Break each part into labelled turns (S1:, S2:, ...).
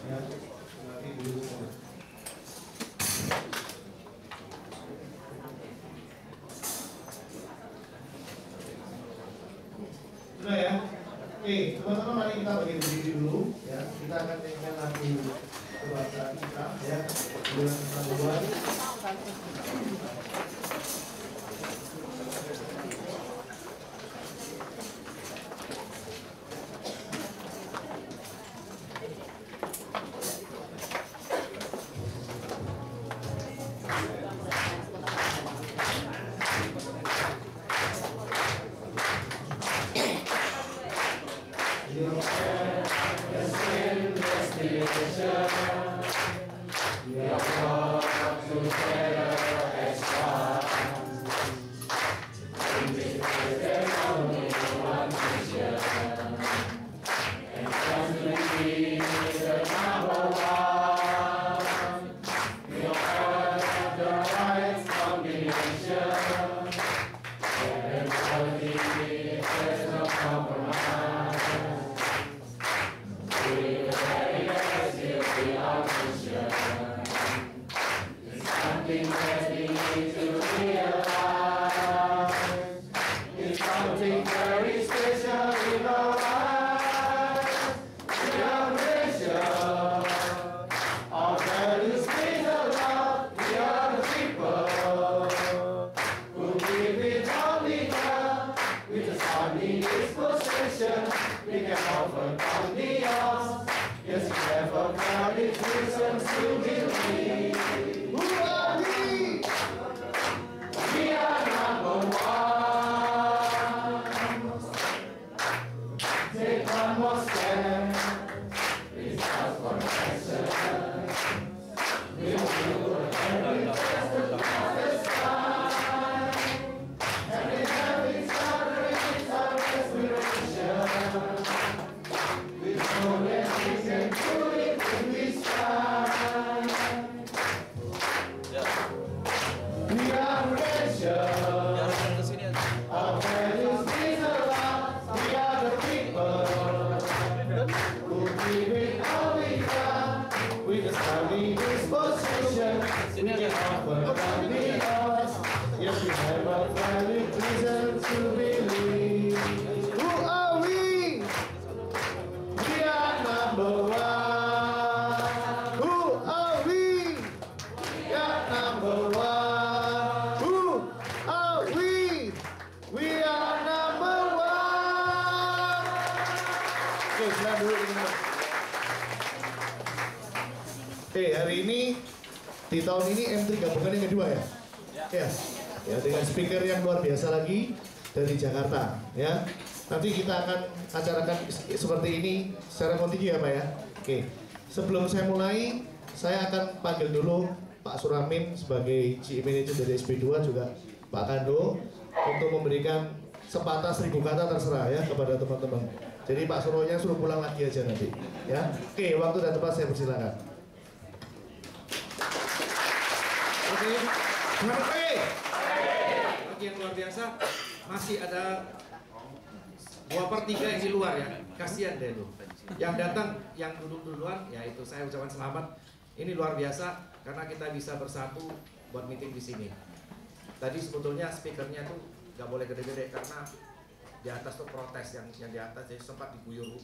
S1: Ya, nanti dulu semua. Sudah ya? Oke, teman-teman mari kita berdiri dulu ya. Kita akan nyanyikan lagu kebangsaan kita ya. Bulan Ramadhan. Hari ini di tahun ini M3 gabungan yang kedua ya? Ya. Ya, dengan speaker yang luar biasa lagi dari Jakarta ya. Nanti kita akan acarakan seperti ini secara kontinu ya Pak ya. Oke. Sebelum saya mulai, saya akan panggil dulu Pak Suramin sebagai GE Manager dari SP2, juga Pak Kando untuk memberikan sepatah 1000 kata terserah ya kepada teman-teman. Jadi Pak Suronya suruh pulang lagi aja nanti ya. Oke, waktu dan tempat saya persilakan.
S2: Bagi yang luar biasa, masih ada 2/3 yang di luar ya. Kasihan deh lu. Yang datang, yang duduk duluan, ya itu saya ucapkan selamat. Ini luar biasa karena kita bisa bersatu buat meeting di sini. Tadi sebetulnya speakernya tuh nggak boleh gede-gede karena di atas tuh protes yang di atas, jadi sempat diguyur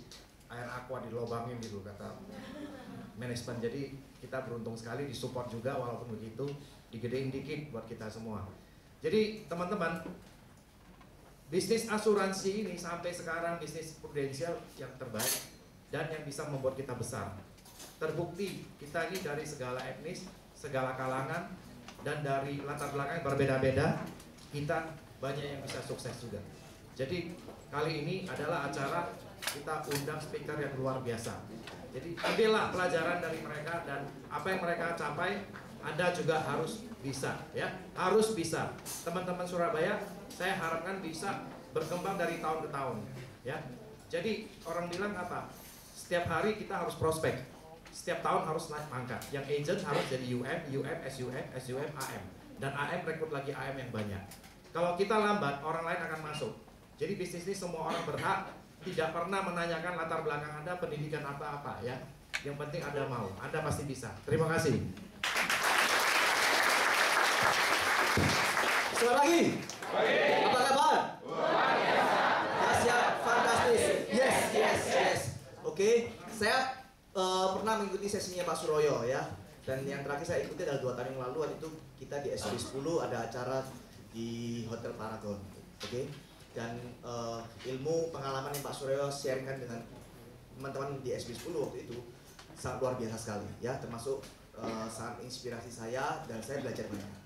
S2: air aqua dilobangin gitu kata manajemen. Jadi kita beruntung sekali disupport juga, walaupun begitu digedein dikit buat kita semua. Jadi teman-teman, bisnis asuransi ini sampai sekarang bisnis prudensial yang terbaik dan yang bisa membuat kita besar. Terbukti kita ini dari segala etnis, segala kalangan, dan dari latar belakang yang berbeda-beda, kita banyak yang bisa sukses juga. Jadi kali ini adalah acara kita undang speaker yang luar biasa. Jadi ambillah pelajaran dari mereka dan apa yang mereka capai, Anda juga harus bisa ya, harus bisa. Teman-teman Surabaya, saya harapkan bisa berkembang dari tahun ke tahun ya. Jadi orang bilang apa? Setiap hari kita harus prospek. Setiap tahun harus naik pangkat. Yang agent harus jadi UM, SUM, AM. Dan AM rekrut lagi AM yang banyak. Kalau kita lambat, orang lain akan masuk. Jadi bisnis ini semua orang berhak, tidak pernah menanyakan latar belakang Anda, pendidikan apa-apa ya. Yang penting Anda mau, Anda pasti bisa. Terima kasih.
S3: Selamat pagi. Apa kabar? Siap, fantastis. Yes. Oke, saya pernah mengikuti sesinya Pak Suroyo ya. Dan yang terakhir saya ikuti adalah 2 tahun yang lalu, waktu itu kita di SB10 ada acara di Hotel Paragon. Oke. Dan ilmu pengalaman yang Pak Suroyo sharingkan dengan teman-teman di SB10 waktu itu sangat luar biasa sekali ya, termasuk sangat inspirasi saya dan saya belajar banyak.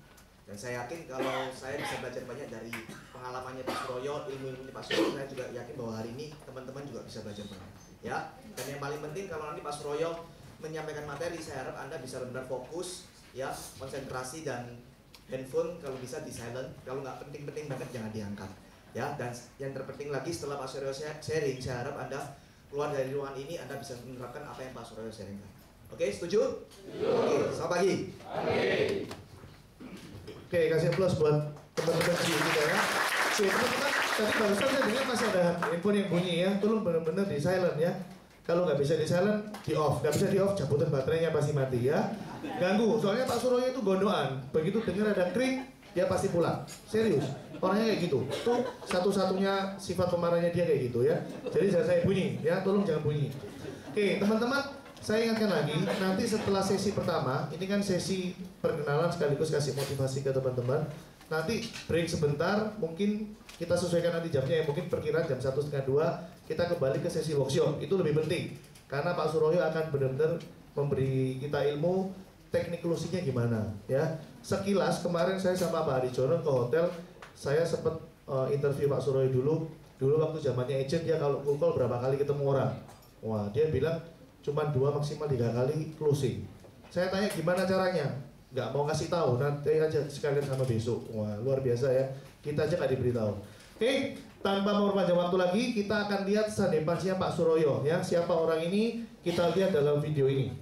S3: Dan saya yakin kalau saya bisa belajar banyak dari pengalamannya Pak Suroyo, ilmu-ilmunya Pak Suroyo, saya juga yakin bahwa hari ini teman-teman juga bisa belajar banyak ya. Dan yang paling penting kalau nanti Pak Suroyo menyampaikan materi, saya harap Anda bisa benar-benar fokus ya, konsentrasi, dan handphone kalau bisa di silent, kalau nggak penting-penting banget jangan diangkat ya. Dan yang terpenting lagi setelah Pak Suroyo sharing, saya harap Anda keluar dari ruangan ini Anda bisa menerapkan apa yang Pak Suroyo sharingkan. Oke, setuju? Oke, selamat pagi.
S1: Oke, kasih aplaus buat teman-teman kita ya. Oke, teman-teman, tadi barusan saya dengar masih ada handphone yang bunyi ya. Tolong benar-benar di silent ya. Kalau nggak bisa di silent, di off. Nggak bisa di off, cabutin baterainya pasti mati ya. Ganggu, soalnya Pak Suroyo itu gondoan. Begitu dengar ada kring, dia pasti pulang. Serius, orangnya kayak gitu. Tuh satu-satunya sifat pemarahnya dia kayak gitu ya. Jadi jangan saya bunyi ya, tolong jangan bunyi. Oke, teman-teman, saya ingatkan lagi, nanti setelah sesi pertama, ini kan sesi perkenalan sekaligus kasih motivasi ke teman-teman. Nanti break sebentar, mungkin kita sesuaikan nanti jamnya ya, mungkin perkiraan jam 1:30 kita kembali ke sesi workshop. Itu lebih penting, karena Pak Suroyo akan benar-benar memberi kita ilmu teknik closingnya gimana ya. Sekilas kemarin saya sama Pak Adijono ke hotel, saya sempat interview Pak Suroyo dulu waktu zamannya agent, dia kalau cold call berapa kali ketemu orang. Wah, dia bilang cuma 2 maksimal 3 kali closing. Saya tanya gimana caranya, nggak mau kasih tahu, nanti aja sekalian sama besok. Wah, luar biasa ya, kita aja nggak diberitahu. Oke, tanpa memperpanjang waktu lagi, kita akan lihat sandepansinya Pak Suroyo ya. Siapa orang ini, kita lihat dalam video ini.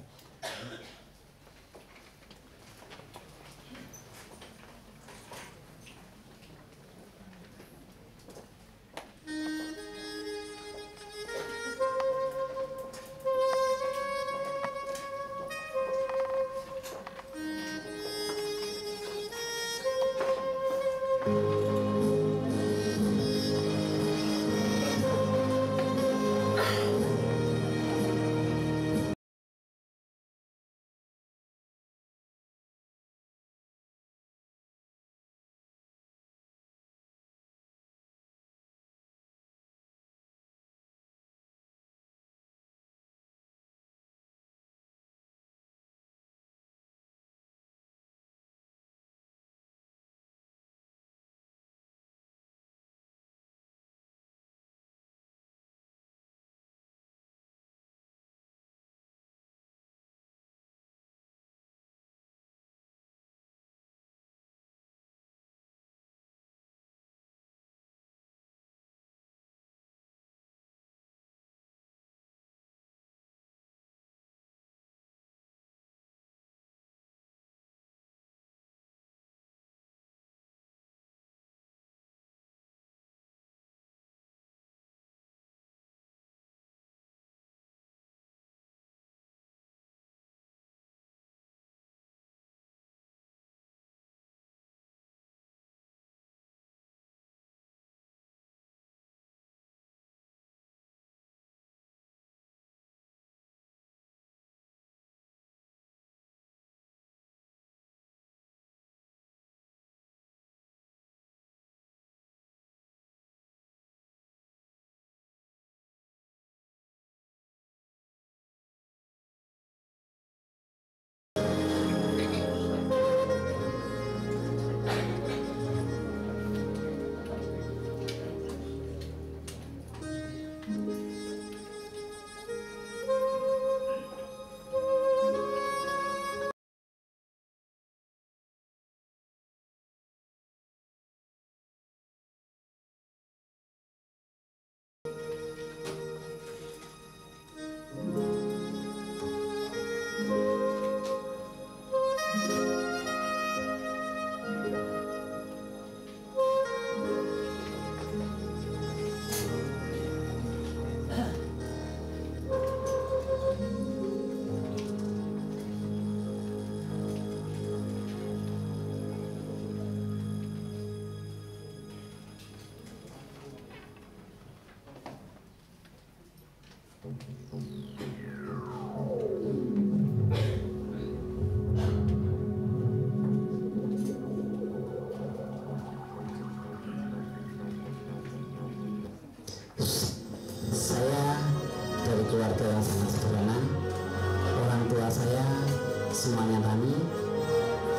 S4: semuanya tani,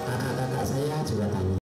S4: kakak-kakak saya juga tani.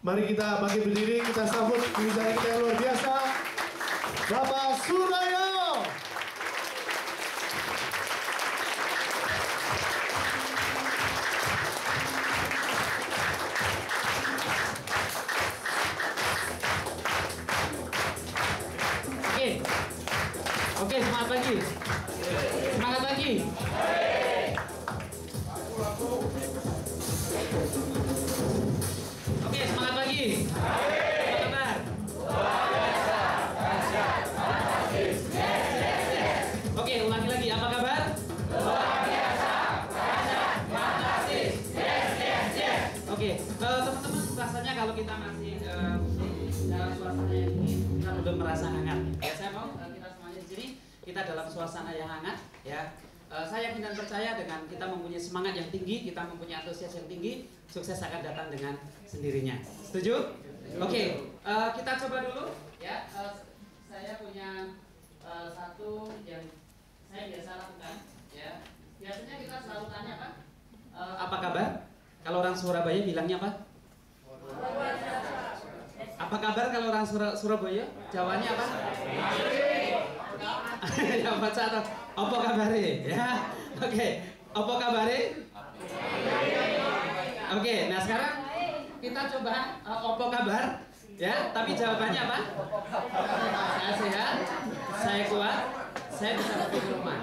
S1: Mari kita bangkit berdiri, kita sambut pembicara kita yang luar biasa, Bapak Suroyo.
S5: Oke, semangat lagi. Semangat lagi. Oke, semangat lagi. Apa kabar? Oke, ulangi lagi. Apa kabar? Luar biasa. Fantastis. Yes. Oke, teman-teman, rasanya kalau kita masih dalam suasana yang ini, kita belum merasa hangat. Ya, saya mau kita semuanya di sini, kita dalam suasana yang hangat, ya. Saya yakin dan percaya dengan kita mempunyai semangat yang tinggi, kita mempunyai antusias yang tinggi, sukses akan datang dengan sendirinya. Setuju? Oke, kita coba dulu, ya. Saya punya satu yang saya biasa lakukan, ya. Biasanya kita selalu tanya apa kabar? Kalau orang Surabaya bilangnya apa? Apa kabar kalau orang Surabaya? Jawabannya apa? Ya baca atau apa kabare? Ya. Oke. Apa kabare? Oke, nah sekarang kita coba opo kabar, ya. Tapi jawabannya apa? Saya sehat, saya kuat, saya bisa pergi ke rumah.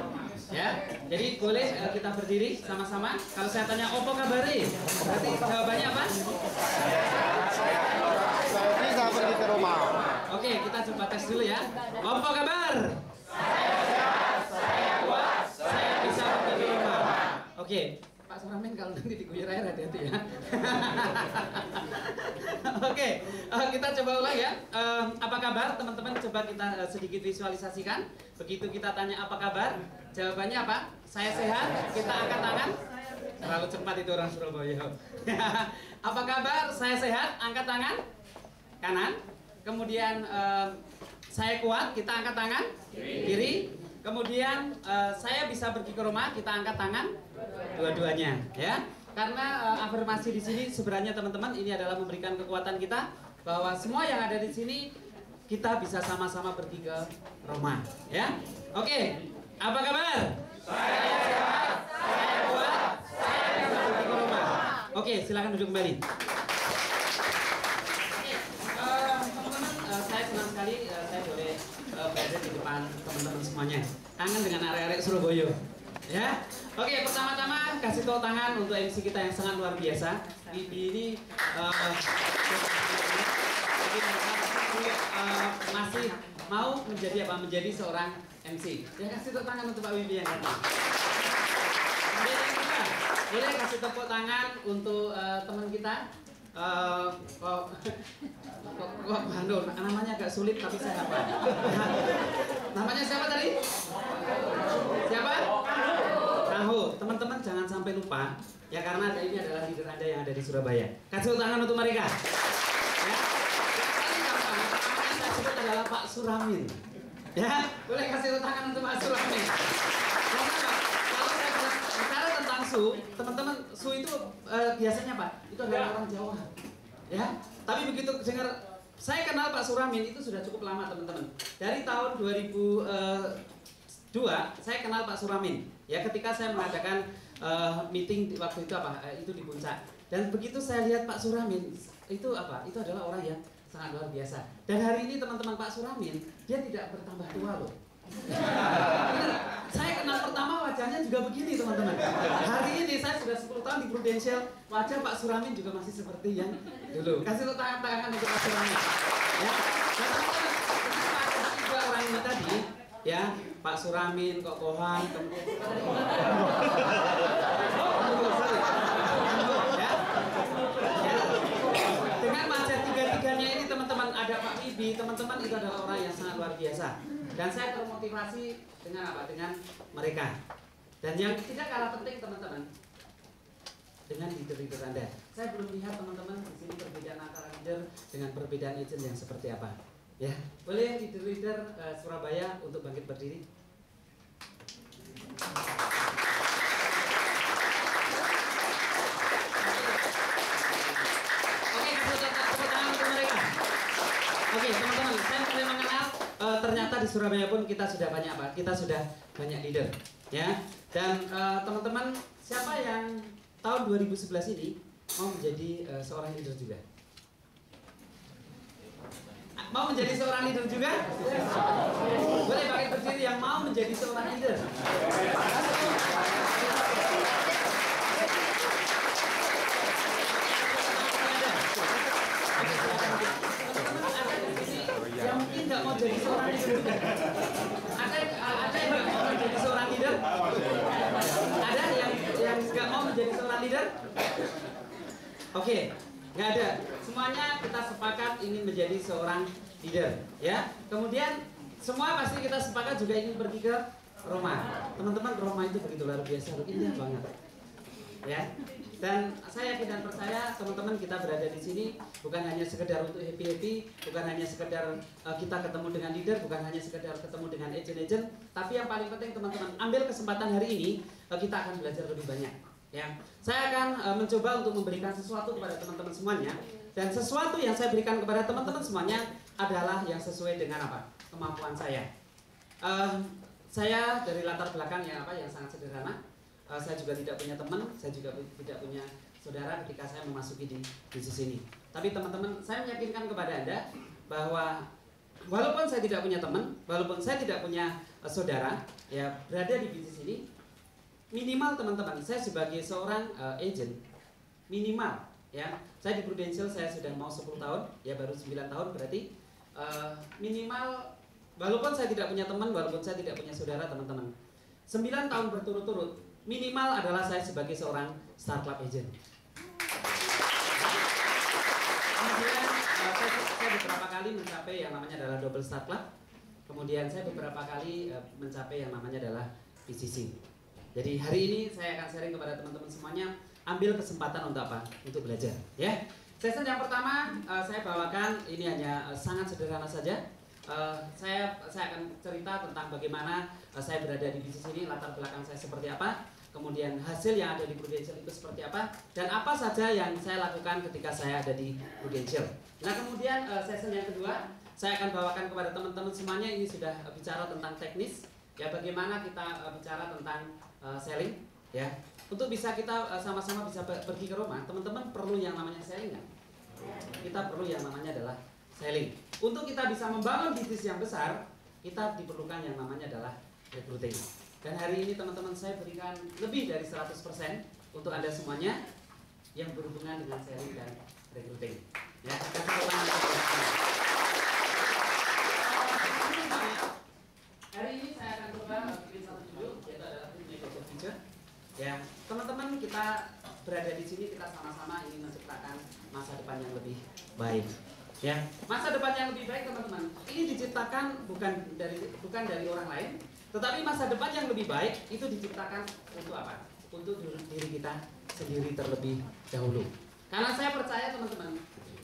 S5: Ya, jadi boleh kita berdiri sama-sama. Kalau saya tanya opo kabari, berarti jawabannya apa?
S6: Saya bisa pergi ke rumah.
S5: Oke, kita coba tes dulu ya. Opo kabar? Saya kuat, saya bisa pergi ke rumah. Oke, Pak Suramin kalau nanti diguyur air hati-hati ya. Oke, kita coba ulang ya. Apa kabar teman-teman? Coba kita sedikit visualisasikan. Begitu kita tanya apa kabar, jawabannya apa? Saya sehat. Kita angkat tangan. Terlalu cepat itu orang Surabaya. Apa kabar? Saya sehat. Angkat tangan kanan. Kemudian saya kuat. Kita angkat tangan kiri. Kemudian saya bisa pergi ke rumah. Kita angkat tangan dua-duanya, ya. Karena afirmasi di sini sebenarnya teman-teman ini adalah memberikan kekuatan kita bahwa semua yang ada di sini kita bisa sama-sama pergi ke rumah, ya. Oke, apa kabar? Saya sehat, saya kuat, saya bisa pergi ke rumah. Oke, silakan duduk kembali. Oke, teman-teman, saya senang sekali saya boleh berada di depan teman-teman semuanya. Kangen dengan arek-arek Surabaya. Ya, oke, pertama-tama kasih tepuk tangan untuk MC kita yang sangat luar biasa. Bibi ini masih mau menjadi apa? Menjadi seorang MC. Ya, kasih tepuk tangan untuk Pak Bibi yang datang. Kemudian yang kedua, boleh kasih tepuk tangan untuk teman kita. Kok Bandung, namanya agak sulit tapi saya hafal. Namanya siapa tadi? Siapa? Tahu. Teman-teman jangan sampai lupa ya, karena ini adalah leader Anda yang ada di Surabaya. Kasih tangan untuk mereka. Ya. Yang gampang, namanya saya sebut adalah Pak Suramin. Ya, boleh kasih tangan untuk Pak Suramin. Kalau saya bicara tentang Su, teman-teman, Su itu biasanya Pak, itu adalah orang Jawa. Ya, tapi begitu dengar, saya kenal Pak Suramin itu sudah cukup lama teman-teman. Dari tahun 2002 saya kenal Pak Suramin. Ya, ketika saya mengadakan meeting waktu itu apa? Itu di Puncak. Dan begitu saya lihat Pak Suramin itu apa? Itu adalah orang yang sangat luar biasa. Dan hari ini teman-teman Pak Suramin dia tidak bertambah tua loh. Saya kenal pertama wajahnya juga begini teman-teman. Hari ini saya sudah 10 tahun di Prudential, wajah Pak Suramin juga masih seperti yang dulu. Kasih tangan untuk Pak Suramin. Ya, dan teman-teman, kenapa dua orang ini tadi, ya, Pak Suramin, Kok Kohan, dengan wajah tiga-tiganya ini teman-teman, ada Pak Bibi, teman-teman itu adalah orang yang sangat luar biasa. Dan saya termotivasi dengan apa? Dengan mereka. Dan yang tidak kalah penting teman-teman, dengan leader-leader Anda. Saya belum lihat teman-teman di sini perbedaan antara leader dengan perbedaan agent yang seperti apa. Ya, boleh leader-leader Surabaya untuk bangkit berdiri. Oke, kasih tepuk tangan untuk mereka. Oke, teman-teman, saya mulai mengenal. Ternyata di Surabaya pun kita sudah banyak apa? Kita sudah banyak leader, ya. Dan teman-teman, siapa yang tahun 2011 ini mau menjadi seorang leader juga? Mau menjadi seorang leader juga? Boleh pakai berdiri yang mau menjadi seorang leader. Yang mungkin nggak mau jadi seorang leader juga. Ada yang nggak mau menjadi seorang leader? Ada yang nggak mau menjadi seorang leader? Oke, nggak ada. Semuanya kita sepakat ingin menjadi seorang leader, ya. Kemudian semua pasti kita sepakat juga ingin pergi ke Roma. Teman-teman, Roma itu begitu luar biasa, indah banget, ya. Dan saya yakin dan percaya teman-teman kita berada di sini bukan hanya sekedar untuk happy-happy, bukan hanya sekedar kita ketemu dengan leader, bukan hanya sekedar ketemu dengan agent-agent, tapi yang paling penting teman-teman, ambil kesempatan hari ini kita akan belajar lebih banyak. Ya, saya akan mencoba untuk memberikan sesuatu kepada teman-teman semuanya, dan sesuatu yang saya berikan kepada teman-teman semuanya adalah yang sesuai dengan apa? Kemampuan saya. Saya dari latar belakang yang sangat sederhana. saya juga tidak punya teman, saya juga tidak punya saudara ketika saya memasuki di bisnis ini. Tapi teman-teman, saya meyakinkan kepada Anda bahwa walaupun saya tidak punya teman, walaupun saya tidak punya saudara, ya berada di bisnis ini, minimal teman-teman, saya sebagai seorang agent, minimal, ya, saya di Prudential saya sudah mau 10 tahun, ya baru 9 tahun berarti minimal, walaupun saya tidak punya teman, walaupun saya tidak punya saudara teman-teman, 9 tahun berturut-turut, minimal adalah saya sebagai seorang Star Club agent. Kemudian saya beberapa kali mencapai yang namanya adalah double Star Club. Kemudian saya beberapa kali mencapai yang namanya adalah PCC. Jadi hari ini saya akan sharing kepada teman-teman semuanya, ambil kesempatan untuk apa? Untuk belajar, ya. Session yang pertama saya bawakan ini hanya sangat sederhana saja. Saya akan cerita tentang bagaimana saya berada di bisnis ini, latar belakang saya seperti apa, kemudian hasil yang ada di Prudential itu seperti apa, dan apa saja yang saya lakukan ketika saya ada di Prudential. Nah kemudian session yang kedua, saya akan bawakan kepada teman-teman semuanya, ini sudah bicara tentang teknis, ya bagaimana kita bicara tentang selling, ya. Untuk bisa kita sama-sama bisa pergi ke rumah, teman-teman perlu yang namanya selling kan? Kita perlu yang namanya adalah selling. Untuk kita bisa membangun bisnis yang besar, kita diperlukan yang namanya adalah recruiting. Dan hari ini teman-teman saya berikan lebih dari 100% untuk Anda semuanya yang berhubungan dengan selling dan recruiting. Ya, hari ini saya akan coba bikin satu judul, yaitu adalah Negotiate Future. Ya, teman-teman kita berada di sini, kita sama-sama ingin menciptakan masa depan yang lebih baik. Ya, masa depan yang lebih baik teman-teman, ini diciptakan bukan dari orang lain, tetapi masa depan yang lebih baik itu diciptakan untuk apa? Untuk diri kita sendiri terlebih dahulu. Karena saya percaya teman-teman,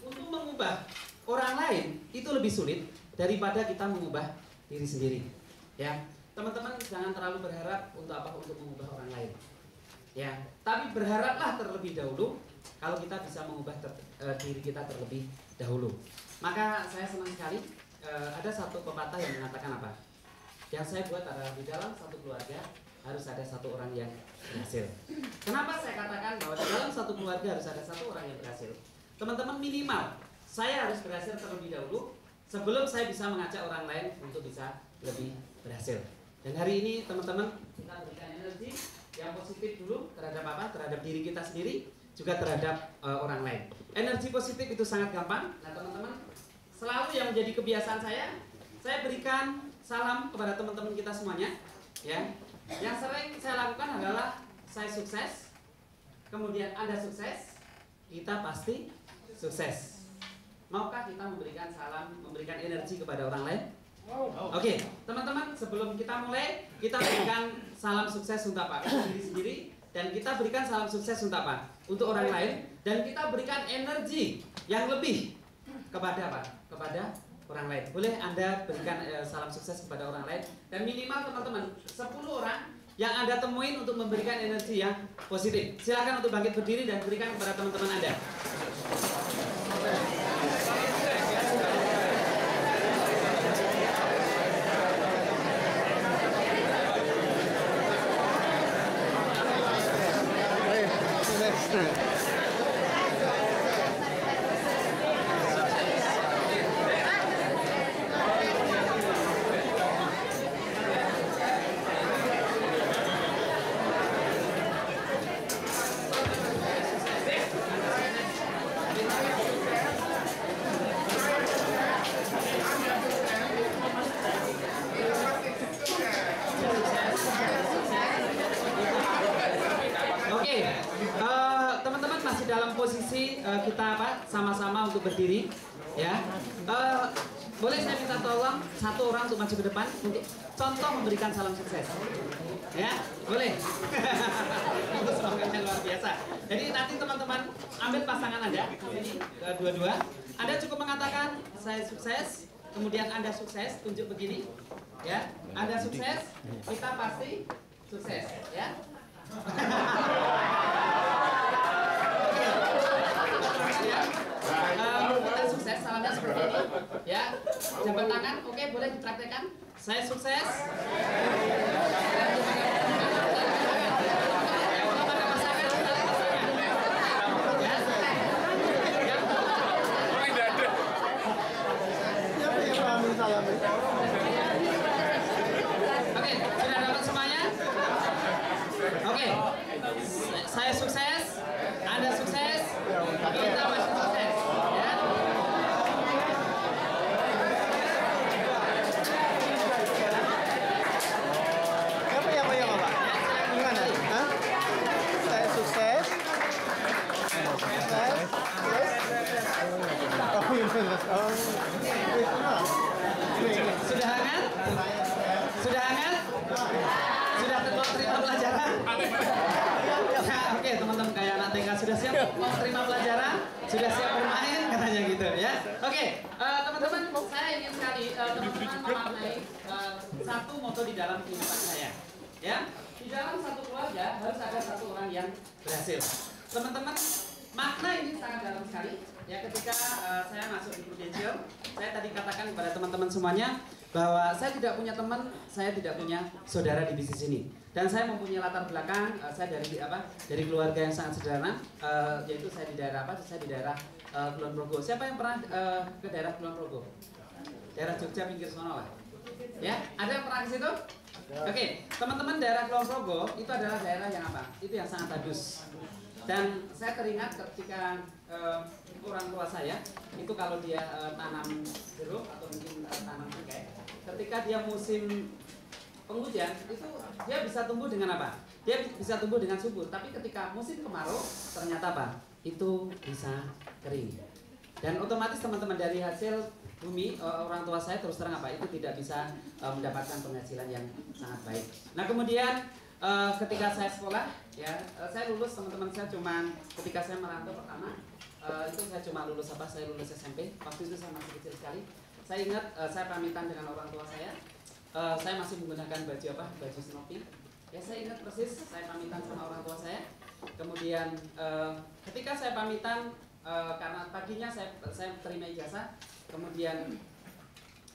S5: untuk mengubah orang lain itu lebih sulit daripada kita mengubah diri sendiri. Ya, teman-teman jangan terlalu berharap untuk apa? Untuk mengubah orang lain. Ya, tapi berharaplah terlebih dahulu kalau kita bisa mengubah diri kita terlebih dahulu. Maka saya senang sekali ada satu pepatah yang mengatakan apa? Yang saya buat adalah di dalam satu keluarga harus ada satu orang yang berhasil. Kenapa saya katakan bahwa di dalam satu keluarga harus ada satu orang yang berhasil? Teman-teman minimal saya harus berhasil terlebih dahulu sebelum saya bisa mengajak orang lain untuk bisa lebih berhasil. Dan hari ini teman-teman kita berikan energi yang positif dulu terhadap apa? Terhadap diri kita sendiri, juga terhadap orang lain. Energi positif itu sangat gampang. Nah teman-teman, selalu yang menjadi kebiasaan saya berikan salam kepada teman-teman kita semuanya. Ya, yang sering saya lakukan adalah saya sukses, kemudian Anda sukses, kita pasti sukses. Maukah kita memberikan salam, memberikan energi kepada orang lain? Oke, teman-teman, sebelum kita mulai, kita berikan salam sukses untuk apa? Untuk diri sendiri, dan kita berikan salam sukses untuk apa? Untuk orang lain, dan kita berikan energi yang lebih kepada apa? Kepada orang lain. Boleh Anda berikan salam sukses kepada orang lain, dan minimal teman-teman 10 orang yang Anda temuin untuk memberikan energi yang positif. Silakan untuk bangkit berdiri dan berikan kepada teman-teman Anda. Teman-teman masih dalam posisi kita apa? Sama-sama untuk berdiri, ya. Boleh saya minta tolong satu orang untuk maju ke depan untuk contoh memberikan salam sukses, ya? Boleh. Itu semangatnya luar biasa. Jadi nanti teman-teman ambil pasangan Anda, ini dua-dua. Anda cukup mengatakan saya sukses, kemudian Anda sukses, tunjuk begini, ya. Anda sukses, kita pasti sukses, ya. Kita sukses, salamnya seperti ini, ya. Jabat tangan, oke, boleh dipraktekkan. Saya sukses. saya sukses, Anda sukses, kita masih sukses. Ya.
S6: Siapa yang bayang Pak? Gimana? Hah? Saya sukses. Sukses. Oh, iya. Oh.
S5: Sudah hangat? Sudah hangat? Sudah terima pelajaran? Ya, oke teman-teman kayak anak TK sudah siap mau terima pelajaran? Sudah siap bermain? Katanya gitu ya. Oke, teman-teman saya ingin sekali teman-teman memaknai satu moto di dalam kehidupan saya. Ya, di dalam satu keluarga harus ada satu orang yang berhasil. Teman-teman, makna ini sangat dalam sekali. Ya, ketika saya masuk di Prudential, saya tadi katakan kepada teman-teman semuanya bahwa saya tidak punya teman, saya tidak punya saudara di bisnis ini. Dan saya mempunyai latar belakang, saya dari keluarga yang sangat sederhana, yaitu saya di daerah Saya di daerah Kulon Progo. Siapa yang pernah ke daerah Kulon Progo? Daerah Jogja pinggir sono lah. Ya, ada yang pernah ke situ? Oke, teman-teman, daerah Kulon Progo itu adalah daerah yang apa? Itu yang sangat bagus. Dan saya teringat ketika orang tua saya itu kalau dia tanam jeruk atau mungkin tanam cengkeh, ketika dia musim penghujan itu dia bisa tumbuh dengan apa? Dia bisa tumbuh dengan subur. Tapi ketika musim kemarau ternyata apa? Itu bisa kering. Dan otomatis teman-teman dari hasil bumi orang tua saya terus terang apa? Itu tidak bisa mendapatkan penghasilan yang sangat baik. Nah kemudian ketika saya sekolah, ya saya lulus teman-teman saya cuman ketika saya merantau pertama itu saya cuma lulus saya lulus SMP. Waktu itu saya masih kecil sekali. Saya ingat saya pamitan dengan orang tua saya. Saya masih menggunakan baju Snoopy. Ya saya ingat persis saya pamitan sama orang tua saya. Kemudian ketika saya pamitan karena paginya saya terima ijazah. Kemudian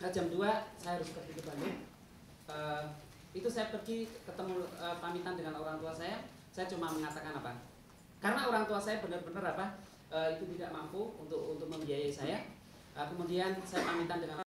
S5: jam 2 saya harus pergi ke Bandung. Itu saya pergi ketemu pamitan dengan orang tua saya cuma mengatakan apa? Karena orang tua saya benar-benar itu tidak mampu untuk membiayai saya. Kemudian saya pamitan dengan